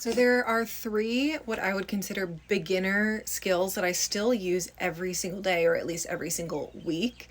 So there are three what I would consider beginner skills that I still use every single day, or at least every single week,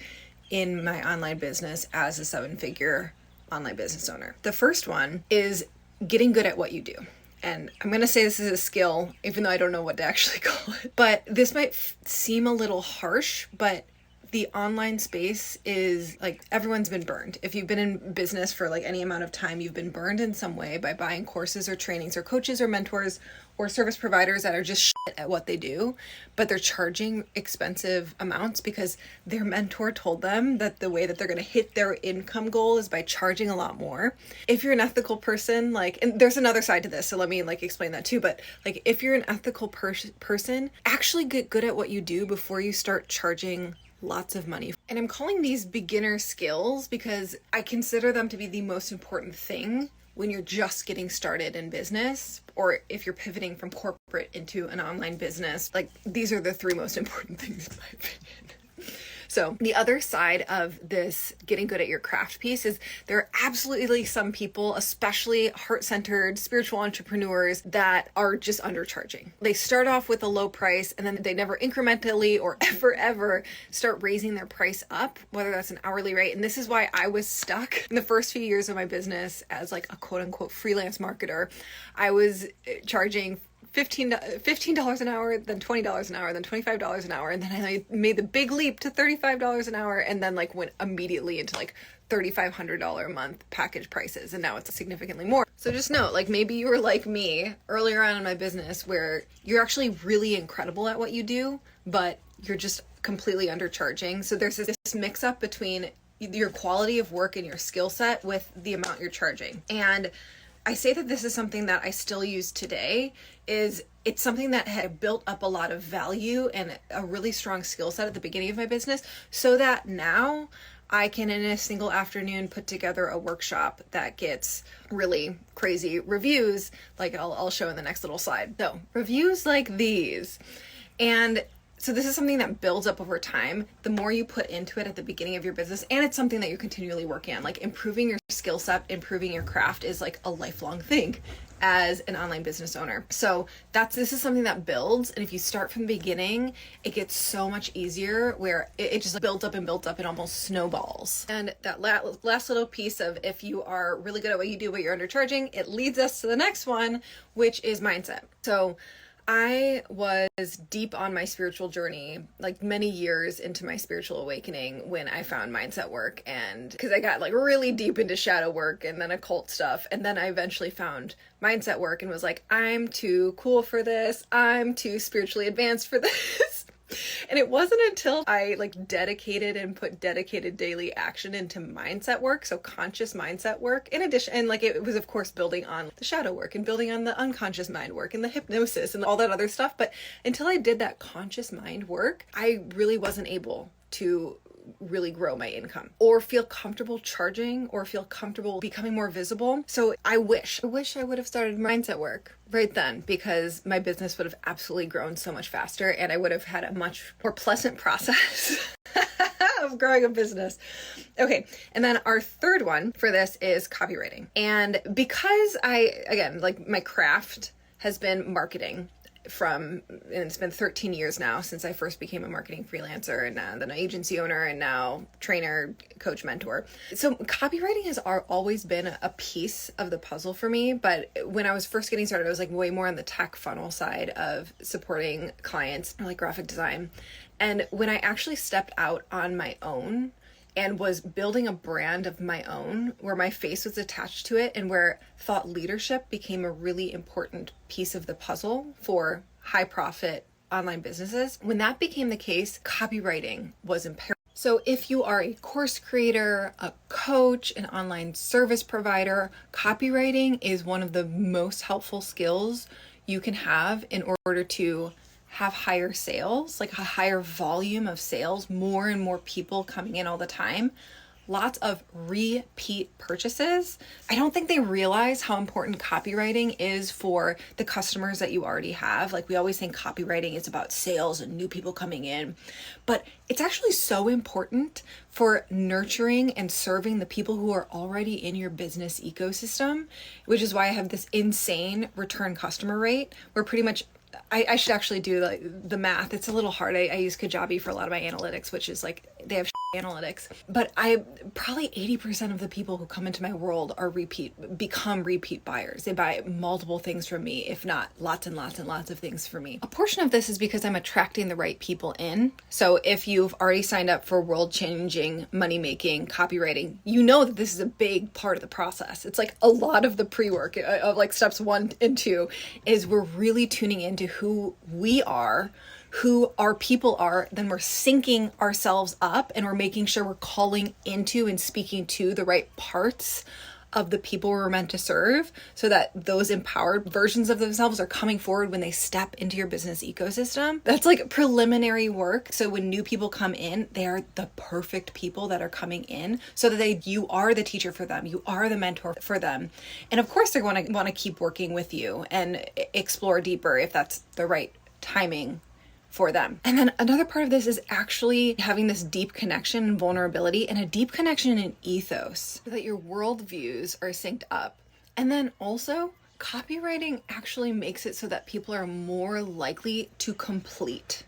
in my online business as a 7-figure online business owner. The first one is getting good at what you do. And I'm going to say this is a skill, even though I don't know what to actually call it. But this might seem a little harsh, but the online space is like, everyone's been burned. If you've been in business for like any amount of time, you've been burned in some way by buying courses or trainings or coaches or mentors or service providers that are just shit at what they do, but they're charging expensive amounts because their mentor told them that the way that they're going to hit their income goal is by charging a lot more. If you're an ethical person, and there's another side to this, so let me explain that too, but if you're an ethical person, actually get good at what you do before you start charging lots of money. And I'm calling these beginner skills because I consider them to be the most important thing when you're just getting started in business, or if you're pivoting from corporate into an online business. These are the three most important things in my opinion. So the other side of this getting good at your craft piece is there are absolutely some people, especially heart-centered spiritual entrepreneurs, that are just undercharging. They start off with a low price and then they never incrementally or ever start raising their price up, whether that's an hourly rate. And this is why I was stuck in the first few years of my business as a quote unquote freelance marketer. I was charging $15 an hour, then $20 an hour, then $25 an hour. And then I made the big leap to $35 an hour, and then went immediately into $3,500 a month package prices. And now it's significantly more. So just know, maybe you were like me earlier on in my business where you're actually really incredible at what you do, but you're just completely undercharging. So there's this mix up between your quality of work and your skill set with the amount you're charging. And I say that this is something that I still use today. It's something that had built up a lot of value and a really strong skill set at the beginning of my business, so that now I can in a single afternoon put together a workshop that gets really crazy reviews, like I'll show in the next little slide. So reviews like these. And so this is something that builds up over time. The more you put into it at the beginning of your business, and it's something that you're continually working on, improving your skill set, improving your craft is a lifelong thing as an online business owner. So this is something that builds. And if you start from the beginning, it gets so much easier where it just builds up and almost snowballs. And that last little piece of, if you are really good at what you do, but you're undercharging, it leads us to the next one, which is mindset. So I was deep on my spiritual journey, many years into my spiritual awakening, when I found mindset work, and because I got really deep into shadow work and then occult stuff. And then I eventually found mindset work and was I'm too cool for this. I'm too spiritually advanced for this. And it wasn't until I dedicated and put dedicated daily action into mindset work, so conscious mindset work, in addition, and it was of course building on the shadow work and building on the unconscious mind work and the hypnosis and all that other stuff. But until I did that conscious mind work, I really wasn't able to really grow my income or feel comfortable charging or feel comfortable becoming more visible. So I wish I would have started mindset work right then, because my business would have absolutely grown so much faster and I would have had a much more pleasant process of growing a business. Okay. And then our third one for this is copywriting. And because my craft has been marketing, and it's been 13 years now since I first became a marketing freelancer, and then an agency owner, and now trainer, coach, mentor. So copywriting has always been a piece of the puzzle for me. But when I was first getting started, I was way more on the tech funnel side of supporting clients, graphic design. And when I actually stepped out on my own and was building a brand of my own where my face was attached to it, and where thought leadership became a really important piece of the puzzle for high profit online businesses, when that became the case, copywriting was imperative. So if you are a course creator, a coach, an online service provider, copywriting is one of the most helpful skills you can have in order to have higher sales, a higher volume of sales, more and more people coming in all the time, lots of repeat purchases. I don't think they realize how important copywriting is for the customers that you already have. Like we always think copywriting is about sales and new people coming in, but it's actually so important for nurturing and serving the people who are already in your business ecosystem, which is why I have this insane return customer rate where pretty much I should actually do the math. It's a little hard. I use Kajabi for a lot of my analytics, which is like they have analytics, but I probably 80% of the people who come into my world are become repeat buyers. They buy multiple things from me, if not lots and lots and lots of things from me. A portion of this is because I'm attracting the right people in. So if you've already signed up for world-changing, money-making, copywriting, you know that this is a big part of the process. It's like a lot of the pre-work of like steps 1 and 2 is we're really tuning into who we are, who our people are, then we're syncing ourselves up and we're making sure we're calling into and speaking to the right parts of the people we're meant to serve so that those empowered versions of themselves are coming forward when they step into your business ecosystem. That's like preliminary work. So when new people come in, they are the perfect people that are coming in so that you are the teacher for them. You are the mentor for them. And of course, they're going to want to keep working with you and explore deeper if that's the right timing for them. And then another part of this is actually having this deep connection and vulnerability and a deep connection and ethos so that your worldviews are synced up. And then also copywriting actually makes it so that people are more likely to complete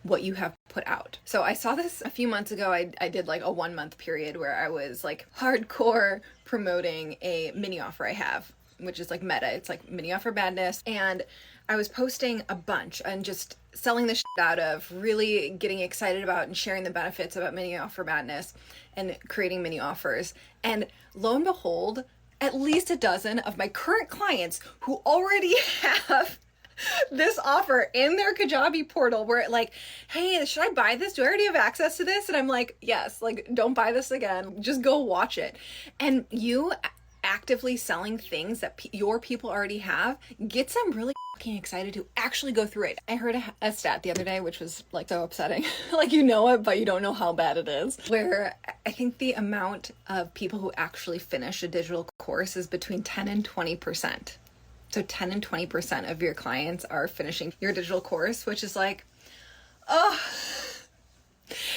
what you have put out. So I saw this a few months ago. I did like a 1 month period where I was like hardcore promoting a mini offer I have, which is like meta. It's like mini offer madness. And I was posting a bunch and just selling the shit out of, really getting excited about and sharing the benefits about mini offer madness and creating mini offers. And lo and behold, at least a dozen of my current clients who already have this offer in their Kajabi portal were like, hey, should I buy this? Do I already have access to this? And I'm like, yes, like don't buy this again. Just go watch it. And you actively selling things that your people already have gets them really fucking excited to actually go through it. I heard a stat the other day, which was like so upsetting. Like you know it, but you don't know how bad it is. Where I think the amount of people who actually finish a digital course is between 10 and 20%. So 10 and 20% of your clients are finishing your digital course, which is like, oh.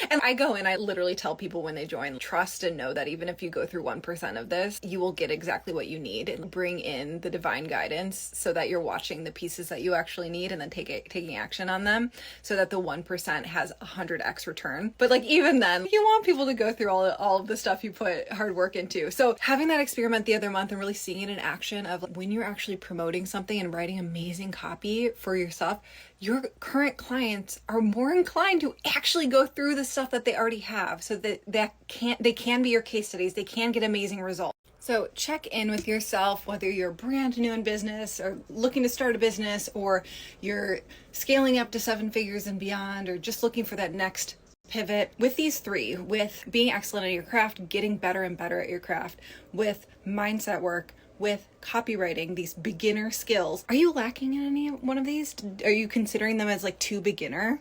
And I go and I literally tell people when they join, trust and know that even if you go through 1% of this, you will get exactly what you need and bring in the divine guidance so that you're watching the pieces that you actually need and then taking action on them so that the 1% has 100x return. But like even then, you want people to go through all of the stuff you put hard work into. So having that experiment the other month and really seeing it in action of when you're actually promoting something and writing amazing copy for yourself, your current clients are more inclined to actually go through the stuff that they already have so that they can be your case studies. They can get amazing results. So check in with yourself, whether you're brand new in business or looking to start a business or you're scaling up to 7 figures and beyond or just looking for that next pivot. With these 3, with being excellent at your craft, getting better and better at your craft, with mindset work, with copywriting, these beginner skills. Are you lacking in any one of these? Are you considering them as like too beginner,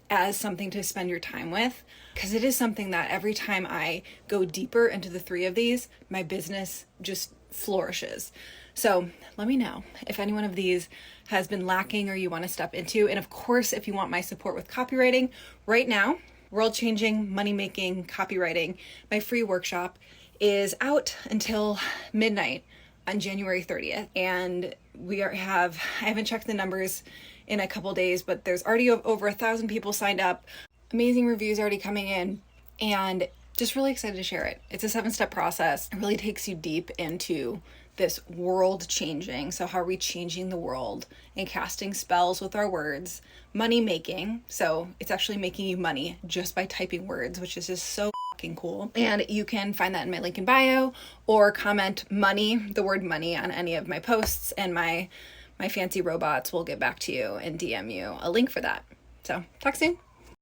as something to spend your time with? Because it is something that every time I go deeper into the 3 of these, my business just flourishes. So let me know if any one of these has been lacking or you want to step into. And of course, if you want my support with copywriting right now, world-changing, money-making copywriting, my free workshop is out until midnight on January 30th. And I haven't checked the numbers in a couple days, but there's already over 1,000 people signed up. Amazing reviews already coming in and just really excited to share it. It's a 7-step process. It really takes you deep into this world changing. So how are we changing the world and casting spells with our words, money making. So it's actually making you money just by typing words, which is just so cool. And you can find that in my link in bio or comment money, the word money, on any of my posts and my fancy robots will get back to you and DM you a link for that. So talk soon.